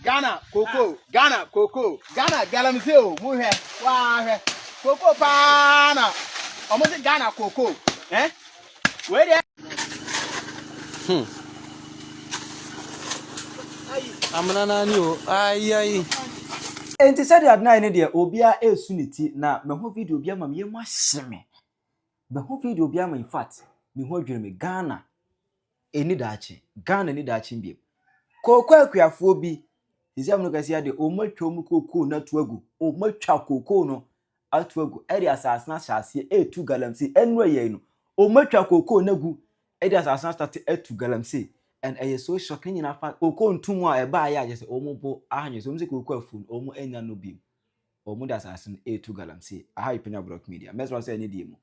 Ghana, Coco, Ghana, Galamsey, Muhe, Wah, Coco Pana, almost Ghana, Coco, eh? Where there? Amana new, ay. Enti said at 9 dia obia esuniti na me ho video bia ma me mu ahyeme. Me ho video bia ma in fact me ho adwene me Ghana eni daachi. Ghana ni daachi biem. Koko akuafo bi Isiam no kasi ade o matwom koko na tuagu. O matwa koko no atuagu. Eri asasna hyase etu Galamsey enwa ye no. O matwa koko na gu. Eri asasna start etu Galamsey. And I so shocking in a fact, Oko Tumwa, a buy, I just almost a music will food, almost any no beam. Almost assassin A2 Galamsey, a high Penyah block media. Metro say any demo.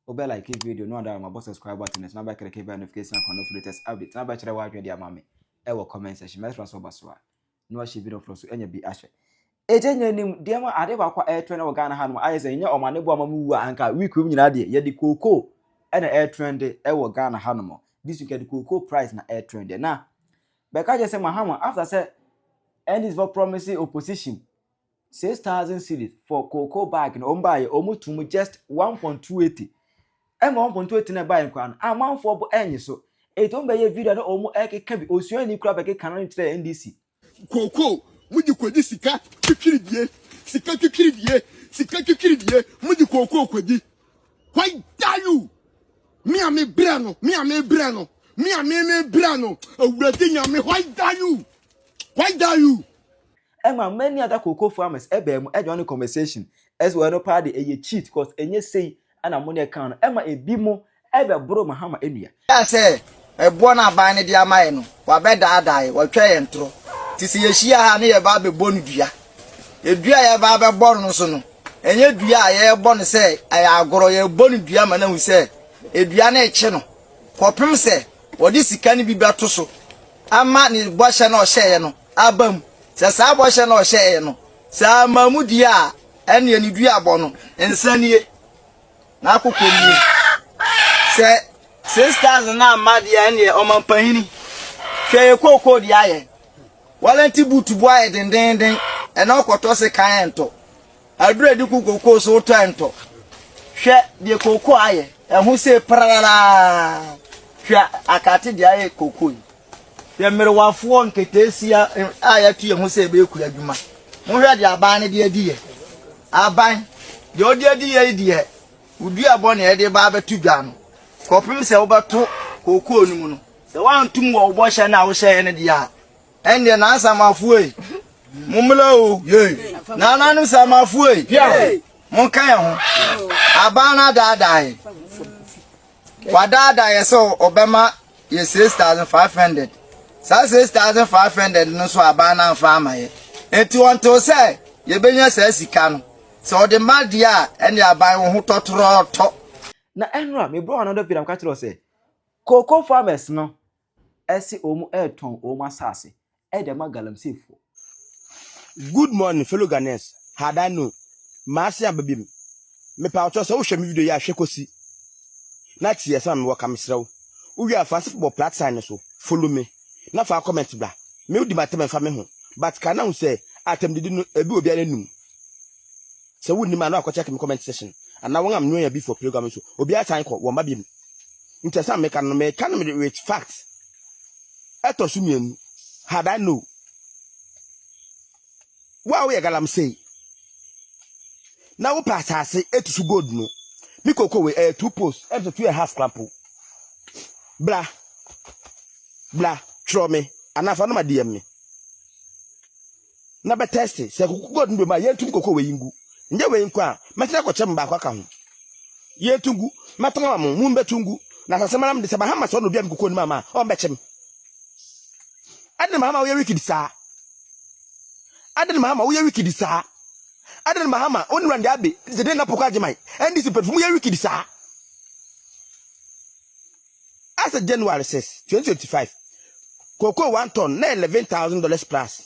Obey like this video, no doubt my boss subscribe button is not back at the notification on the latest updates. Now back to the wide media mammy. Ever comment section, Metro so baswa. No she video flow so any be asher. A genuine dear, I never quite air train or Ghana hand. I say, or my neighbor Mamu anchor, we could be idea, yet the cocoa and an air trend, ever Ghana Hanamo. This you get the cocoa price na air trend there. Now, Becca just said Mahama after said, and is for promising opposition 6,000 cedis for cocoa bag and on buy almost to just 1.280. And 1.280 na buy crown. Amount for any so. It don't buy a video no almost a can be also any crab like a canon to NDC. Cocoa, would you call this sika to kill ye? Sika to kill ye, sika to kill ye, would you cocoa could ye? Why dare you? Me a me brano, me a me brano, me a me brano. Oh, me, why dare you? Why dare you? Emma, many other cocoa farmers, Ebem, a conversation as well no party a cheat cause any say and a money account. Emma a bimo, ever bro Mahama India. I say, a buona bine dia mine, wa beda die, wa try and throw. Tis ye shia honey about the bonudia. A dria about a bonusono. And ye dria, ye bon say, I grow a bonudia man who say. Eduane cheno kopem se wodi sika ni bibia to so ama ni bohye na ohye no abam se sa bohye na ohye no sa mamudi a ene ni dua abo no ensanie na akokonie se 6,000 na amade ene o mampahini hwe kokko di aye walanti butubu aye dendenden ene okoto se kan ento adura di kokko so to ento hwe di kokko aye who say parala akati dia kokoi ye mere wafo nketesia ayatu ye hu say be ku adwuma mo hwe dia aban ne dia die aban de odi adi ye die udu abon ye de ba betu dwa no kopim se wo beto kokoi nu no se wantum wo bo hye na wo hye ne dia ende na asamafu e mumla o ye na nanu samafu e mon kan ho abana dadai wadada yeso obema ye 6,500 sa 6,500 no so abana fama ye enti wonto say ye benya sa sika no so de madia ene aban wo ho totoro to Na enra me bro another video am catch say cocoa farmers no esi omu eton omu asase e de Galamsey fo. Good morning, fellow Ghanaians. Had I know, Marcy and Babim. Me pa so wo hwe me video ya hwe kosi. Na tie sam me waka mesrew. Wo wi afa football platform so follow me. Na fa comment bla. Me udi matem fa me ho. But kana hu say atem didi no ebi obi anum. Se wo ni ma na akọ check me comment section. And na won am no ya before program so. Obi atan ko wo ma biem. Nti sam me kan no me with facts. Eto so mienu. Had I know. Wa we Galamsey. Now we pass say it is good no. Me koko we 2 posts, episode 2.5 clampo. Blah. Throw me. And I found my DM me. Na be test say koko god no be ma ye tum koko we yingu. Nje we yinku a, metina ko chem ba kwa ka ho. Ye tungu, matama mu mbetungu. Na sase manam de se Mahama so no bia koko ni mama, o mbechem. Adem Mahama we wiki sa. Adem Mahama we wiki sa. Adel Mahama only run the abbey the day na poka jemai and this perfume ye wiki sa as a January 6 2025 cocoa 1 ton na $11,000 plus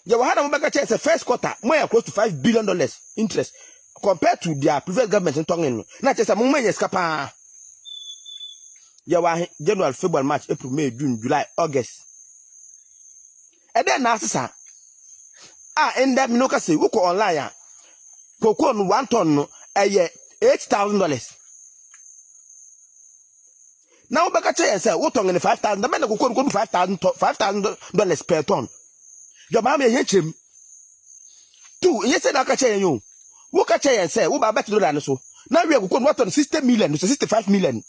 you had a mobile chance the first quarter more close to $5 billion interest compared to their previous government in tongue na just a moment escapa you were January February March April May June July August E den na asesa. In that minoka say who online cocoa no 1 ton no $8,000. Now baka say say what ton in 5,000 the man go $5,000 per ton. Your mama here chim. Two yes na ka say you. Who ka say say who ba bet dollar so. Now we go what on 60 million to 65 million.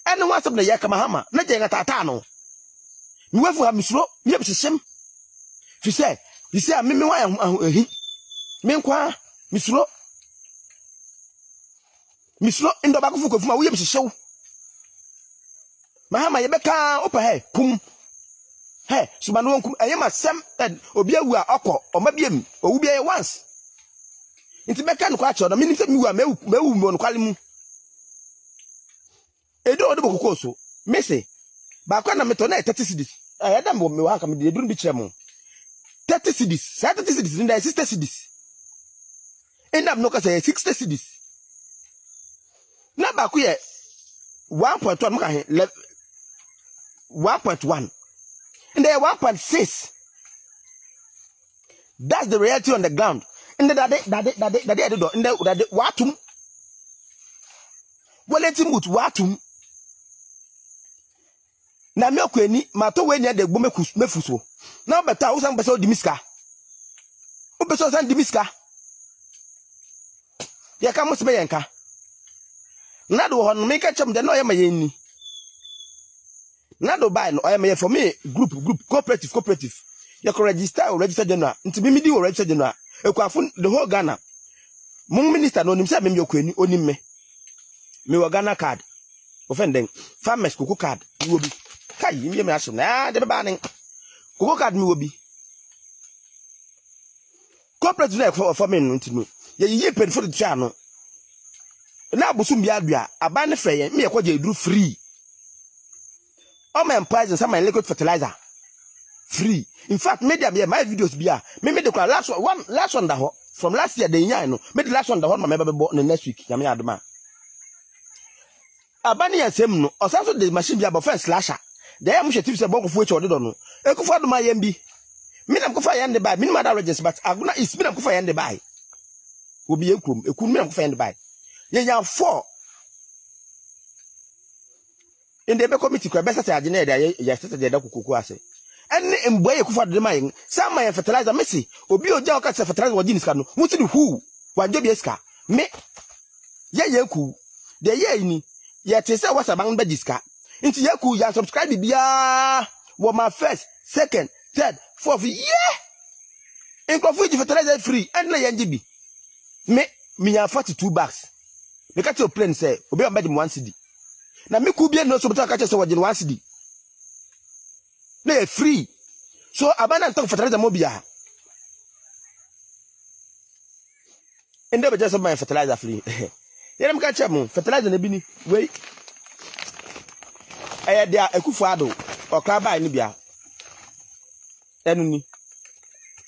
And what's up na ya Mahama na je ngata no. Mi wefu ha misro mi be shem. Fi say you say me wa ehi. Me nkwa misro ndo ba kufu kofu ma wo yem hyew. Mahama ye beka opa he pum. He subanu wonkum ayema sem obi awu a okọ o ma biem owu bia ye once. Nti beka no kwa che no minim se mi wu a mewu mo no kwale mu. Edo odo bokoko so. Me se ba kwa na meto na 30 cedis. Ayada me wa ka me de duru bi kire mo. 30 cedis. 30 cedis nda 60 cedis. Endam no ka say 60 cedis. Na ba ku ye 1.1 mka he 1.1 and there 1.6. That's the reality on the ground. And that watum waletimut watum na me okweni mato we nya de gbo mefuso na beta wo san beso dimiska wo beso san dimiska ya ka mo se be yenka na do ho no me ka chem de no ye ma yenni na do buy no ye for me group cooperative you can register general nti me di wo register general ekwafo the whole Ghana mun minister no nim se me okweni onim me wo Ghana card offending farmers kuku card wo bi kai me me aso na de be ba nen kuku card me wo bi cooperative na for me no nti no ye yi pen for the cha no na busum bia dua aba ne frɛ me yakɔje eduru free all my prices some my liquid fertilizer free. In fact media me my videos bia me the last one da ho from last year the yan no me the last one da ho ma be bo next week ya me adoma aba ne yasem no osanso the machine bia bo first slasher the am hwe tip se bo kofo eche odedo no ekufo adoma yam bi me nam kofa yan de buy me ma da register but aguna is me nam kofa yan de buy obi ekrum ekun me nam kofa yan de buy ye yan 4 in the committee kwa best charge na dey ya start dey da kokoko ase enne emboye kufa de mayin some my fertilizer messy obi oja o ka fertilizer wo dinis ka no muti di hu wa jobi eska me ye ku de ye ni ye te se wasa ban ba diska nti ye ku ya subscribe bia wo my first second third fourth yeah in kofu di fertilizer free enne ye njibi me ya 42 bags me ka te plan say obi am ba di 1 cedi na me ku bia no so beta ka che say wo di 1 cedi na free so abana ntok fertilizer mo bia ende be just my fertilizer free yere me ka che mo fertilizer na bi ni we eye dia ekufu ado okra bai ni bia enu ni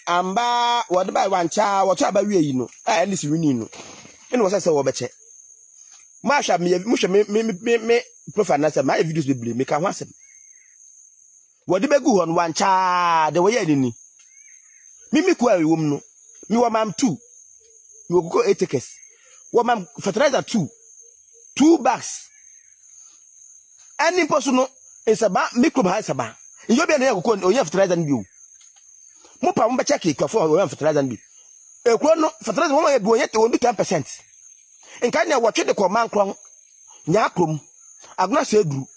amba wo de bai wancha wo to aba wie yi no a ene si wini no ene wo say wo be che ma hwa me profile na say my videos be blame me ka ho asem wo de begu hon wancha de wo ye ni mimi ku awi wom no mi wo mam 2 mi wo koko 8 tickets wo mam fertilizer 2 bags ani poso no esaba microbe ha esaba iyo bia na ye koko onye fertilizer ni bi o mo pa mo be check ikafo onye fertilizer ni bi ekuro no fertilizer wo ye bi onye 10% nka na wo twe de ko man kron nya akrom aguna se duru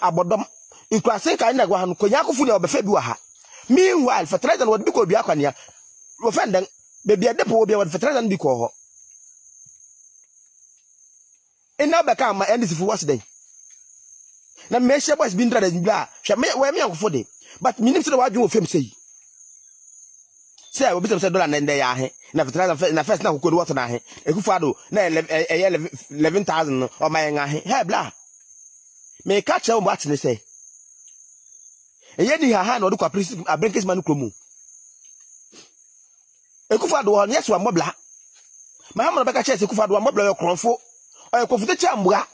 abodom inkwase ka na gwa han ko nya kofu ne obefa bi wa ha meanwhile fertilizer wo de ko bi akwane ya wo fendan be bia depo wo bia wo fertilizer bi ko ho ina be ka ma ndc fu was den na me she boys bi ndra da bia hwe me we me akofo de but minim se wa dwo wo fem sei say we bitem say dollar na ndey ahe na fertilizer na first na kokodi water na ahe ekufu ado na 11,000 no o ma yen ahe he bla me ka che wo atene say eye di ha na odu kwa principal abrinkes manu kromu ekufu ado ho yes wa mobla Mahama na beka che ekufu ado wa mobla yo kronfo o ekofu te cha mbua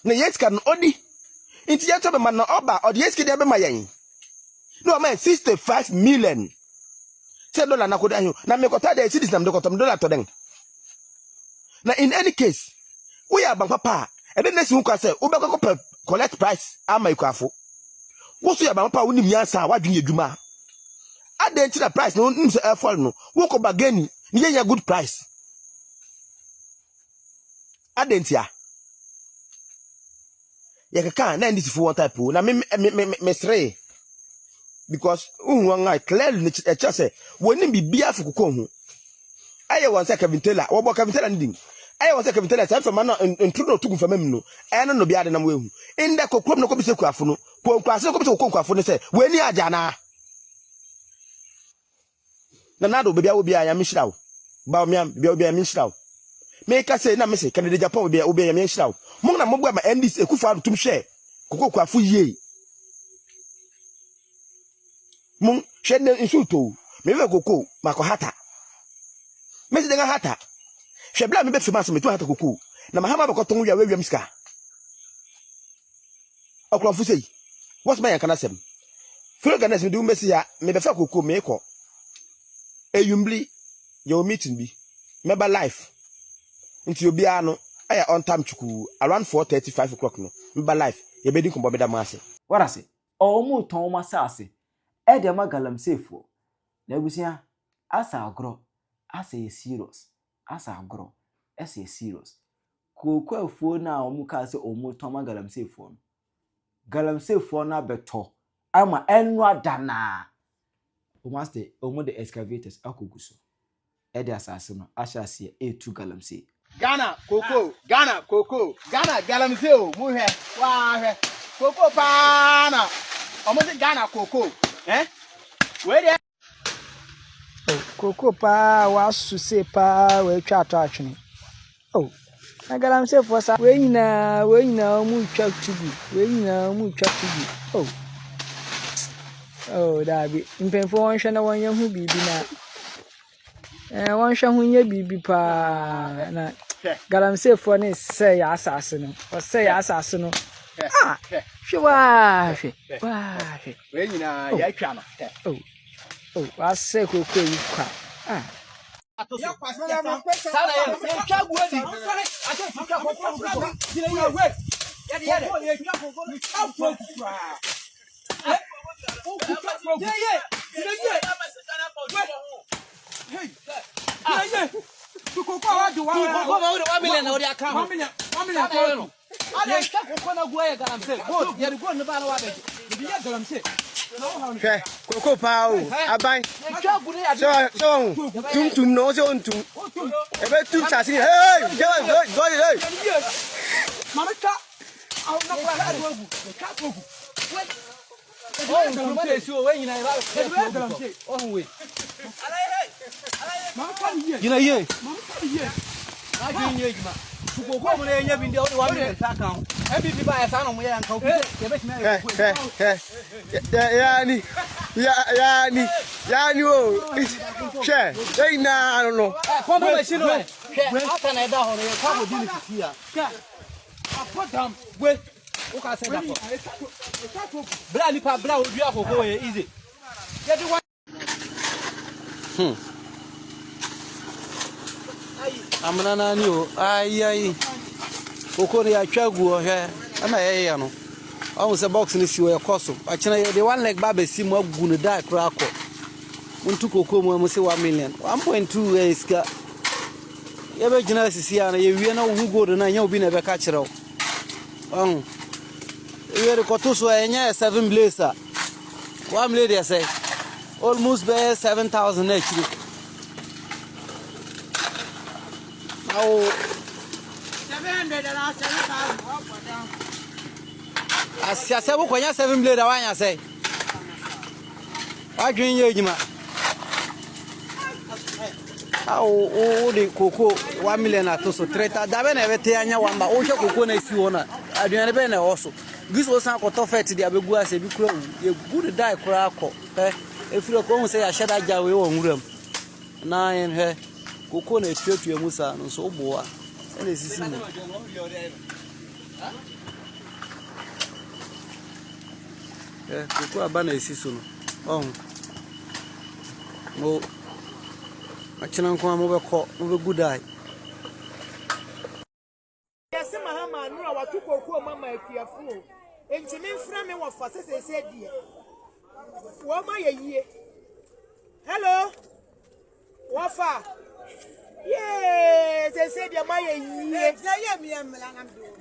na yes kan odi inti ya tobe man na oba odi yes ki de be mayen No man 65 million. Say dollar na koda hiyo. Na me kota dey cedis na me kota dollar to den. Now in any case, we are bank papa. And then next one can say, "Ube collect price." Ama ikwafo. Wo so ya bank papa unim yansa wadwin adwuma. Adenchi na price no nim say fall no. Wo ko bargain ni ye good price. Adentia. Ye kaka na ndisi for one type na me sre. Because unwa clearly ni echa say woni bibia for kokon hu. Aye won say Kevin Taylor, wo bo Kevin Taylor ndin. Aye won say Kevin Taylor say fama no intro no tugu fama no. Eno no bia de na wehu. Inde kokrom no ko bi se kuafo no. Kwase ko bi se kokon no say weni aja na. Na nado bibia wo bia ya mishirawo. Ba mi am bibia wo bia mishirawo. Me ka say na me say Canada Japan wo bia ya mishirawo. Mo na mo gba ma NDC ekufa tum share. Kokon kuafo yie. Mung shende insulto me ve koko mako hata me se denga hata shebla me be fima so me tu hata koko na mahama be koton wi awia miska okrofo sei what's my kana sem feel ganas me do mesi ya me be fa koko me ko eyumbli your meeting bi me ba life nti obi ano aya on time chuku around 4:35 o'clock no me ba life ye be din ko bobeda ma ase What I say? O mu ton ma sase. E de ma Galamsey fo. Na ebusia asa agro, asa e serious. Asa agro, asa e serious. Koko afo na o mu ka se o mu ton ma Galamsey fo. Galamsey fo na beto. Ama enwa dana. O master o mu the excavators akoguso. E de asase no asha se e2 Galamsey. Ghana Coco, Ghana Coco, Ghana Galamsey o mu he. Wa he. Coco pa na. Almost Ghana Coco. Eh? Where there? Oh, Coco pa wasu se pa we twa to atwene. Oh. Na Galamsey for sa we nyina mu twa tugu. We nyina mu twa tugu. Oh. Oh, dabi. Mpemfo won hwe na won ye hu bibi na. Won hwe hu ye bibi pa na Galamsey for ne say ya asase no. O say ya asase no. Ah. Hwe wa. We nyina ya twa no. Oh. Oh, I say Coco you kwa. Ah. Coco pao aban so tum no se on tum e be tum sa si hey go Mama ka au na kwa la dogu ka dogu oh mo de si o we nyina ba Galamsey oh we mama ka ye nyina ye mama ka ye na ju nye juma Coco mo le nya bi ndi o de 1 million ta kan e bi ba ya sa no mo ya nka o bi e be timi yani o che ei na no Come on, machine no. How can I da ho no kwa go dini sisi ya. apodam we O ka say da ko. Bra ni pa bra odua Coco e easy. ye di wa amana na ni o ai Coco ni atwagu o hwe ama ye no o se box ni si o ekoso a kina ye de one leg ba be si mu agu no da kra akọ untu Coco mu se 1 million 1.2 eska ye be gina sisi ya na ye wie na hu gold na nya obi na be ka kire o ye rekoto so enya 7 blazer 1 million they say almost be 7,000 actually. Now 700 and 7,000 up and down. Asia se bo kwanya 7 blade awanya say. Wa dwen ye ejima. O de Coco 1 million ato so treta da be na bete anya wamba o hwe Coco na si wona adwen be na oso gis o san koto fet dia begu ase bi kura ye good die kura akọ efiro ko hu say ya sheda ja we wo nwuram na yen he Coco na etuatua mu sa no so bo a na esisi mu Coco aba na esisi no Oh. Mo achina nko mo be ko mo be good eye. Yes, Mahama, no, I took a mama careful. And she means from me what for said, dear. What my year? Hello? What for? Yes, they said you're my year.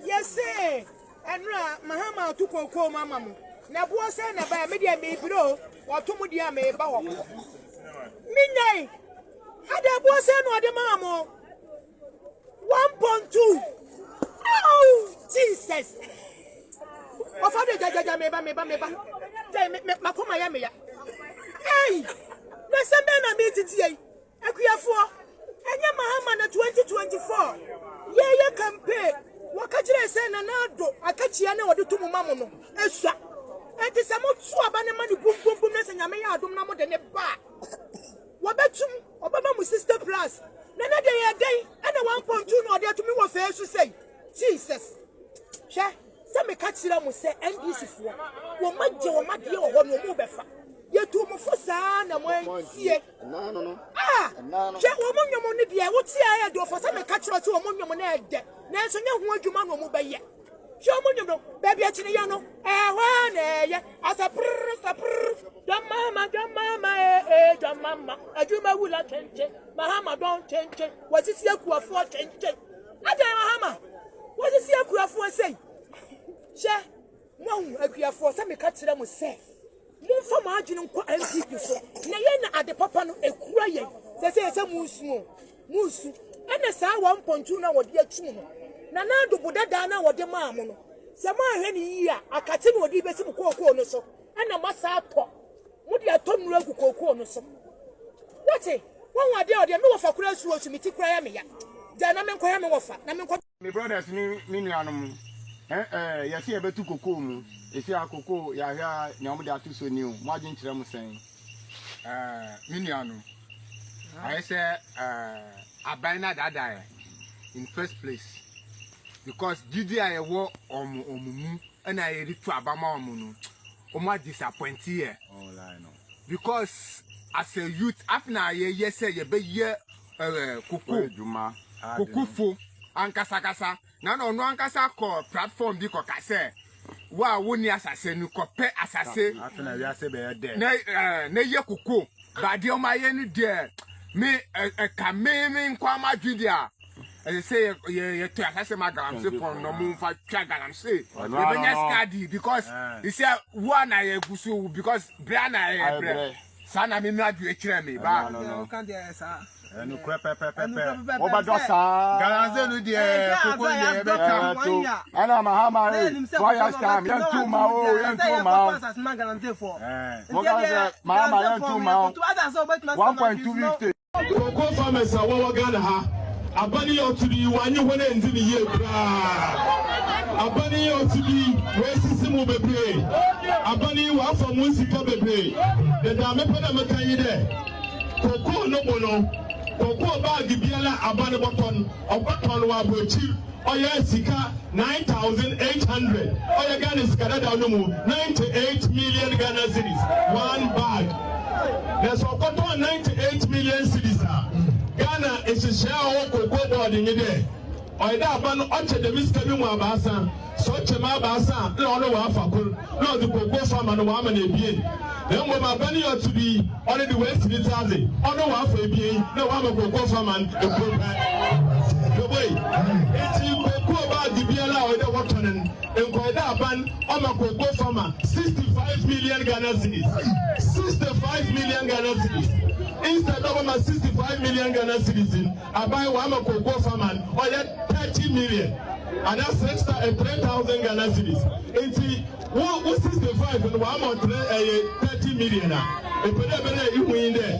Yes, sir. And Mahama took a call, mamma. Now, what's an about media may blow or to Mudia may bow. Midnight. Had a boss and the mamma 1.2. Oh, Jesus! Oh, Father, meba. Makoma ya meya. Hey! Na sembe na meeting ye. Akuafo. Enya Mahama na 2024. Ye campaign. Wakachire se na nado. Akachia na wode tumu mamu no. Esua. Enti se mo tu aba ne mani bum na se nyame ya adom na mo de ne ba. Wabetum obaba mu sister plus. Na de ye den. Ana 1.2 no de atumi wo fe su sei. Jesus. She, some catch them will say, and this is what my dear, what no move. You two more for son, and one see. No. Ah, check woman your money, dear. What's the I do for some catch us to a money on air? Nancy, you want your man will move by yet. Show money, baby, Chiniano. As a proof, John Mahama, I do my will attend. Mahama don't change. What is your quo for change? I Mahama. What is your craft say? Share no, a clear for some catch them will say. Move from margin and keep you so. Nayana at the papa no a crying. They say it's a moose, and the sound 1.2 now what dear tune. Nana do put that down what the mamma. Some any year, a catching would be some corner so, and a massa top. Would you have told me to corner so? What's it? One idea, they know for cross road to me to cry me. Then I'm inquiring offer. My brothers mean animal. Yes, you better cocoa. If you are cocoa, you are here, Namada to so new. Margin to them saying, Miniano. I say, I buy not that die in first place because GDI war on Mumu and I read to Abama Munu. Oma disappointed here. Oh, I know. Because as a youth, after a year, yes, you be here, cocoa, Juma, cocoa. Ankasa na no ankasa ko platform di ko kase wa woni asase nu ko pe asase afina wi ase be de na ye kuku ba de o ma ye ni de me ka me nkwa ma dwidi a say ye to asase ma Galamsey for no mu fa twa Galamsey e be nya skadi because he say one na ye gusu because bra na ye bre sana me na dwe kire me ba no kan de sa no pepe. Obadosa. Galamsey no de koko de beka to. Ana Mahama fire time yan two ma o yan two ma. Galamsey for. Mahama yan two ma. 1.250. Koko farmers are what Ghana ha. Abani o to the one you want to end the year. Abani o to the racism bebre. Abani wa for music bebre. The dame pena mekanyi de. Koko no bono. Koko bag biala abane button wa bochi oya sika 9,800 oya Ghana sika da no mu 98 million Ghana cedis one bag there's a 98 million cedis Ghana is a share of Cocoa board in there oya da abane oche de miska bi mu abasa so che ma abasa na ono wa afakul no the Cocoa farmer no wa ma na ebie. Then when my bunny ought to be already wasted it as it. Oh no, I'm for being no one of go farman the way. It's you go about the BLA or the water and quite that ban on my go farmer 65 million Ghana cedis. 65 million Ghana cedis. Instead of my 65 million Ghana citizens, I buy one of go farman or that 30 million. And that's extra 3,000 Ghana cedis. What 65 and 30 million? A better you win there.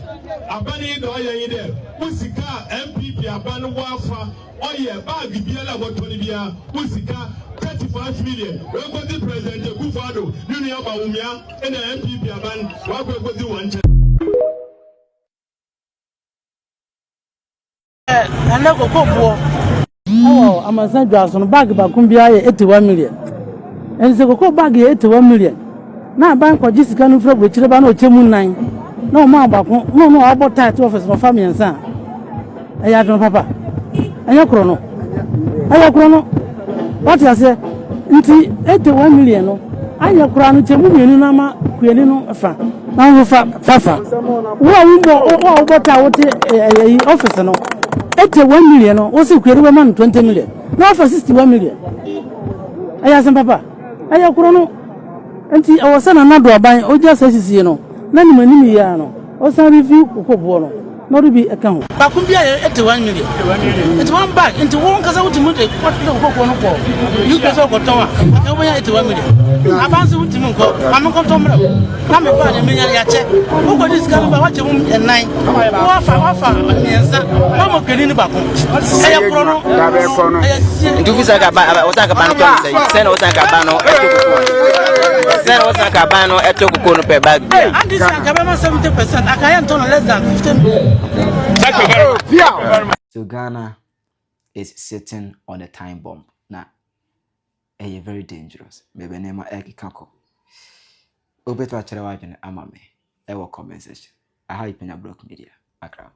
A bunny do I in there. Usika MPP a ban wafa. Oh yeah, bag Biela what 20 bia. Usika 35 million. We got the president Kufado, Union Baumia, and the MPP a ban. What we got the one. I never go. Oh, I'm a bag back 81 million. And the cocoa bag 81 million. na ban ko jisika no fra bochire ba na o chemu nan na o ma agbako no abo tight office no family nsa eya don papa anya kro no what you say nti 81 million no anya kro no chemu mienu na ma kueni no fa na wo fa wo bota wo te office no 81 million no wo se kueni ba man 20 million na for 61 million aya san papa aya kro no nti o se na do aban o just asisi no na ni mani ya no o san review Cocobod no no do be eka ho ba kun bia 81 million it's one bag into one kasa wuti de kwat de Cocobod no ko you kasa ko ton e wo ya 81 million abanse wuti mun ko am ko ton mra na me ba ne ya che wo ko dis kan ba wa che mum enan wo fa miensa ba mo keni ni ba ko e ya kro no da be ko no ndu visa ka ba o sa ka ba no ton se o sa ka ba no Zero was like a bano at Cocobod per bag. And this is 70%. I can't turn less than 15. So Ghana is sitting on a time bomb. Now, very dangerous. Maybe name my egg kako. Obeto achara wajene amame. Ewa comment section. I have Penyah Block Media. Accra.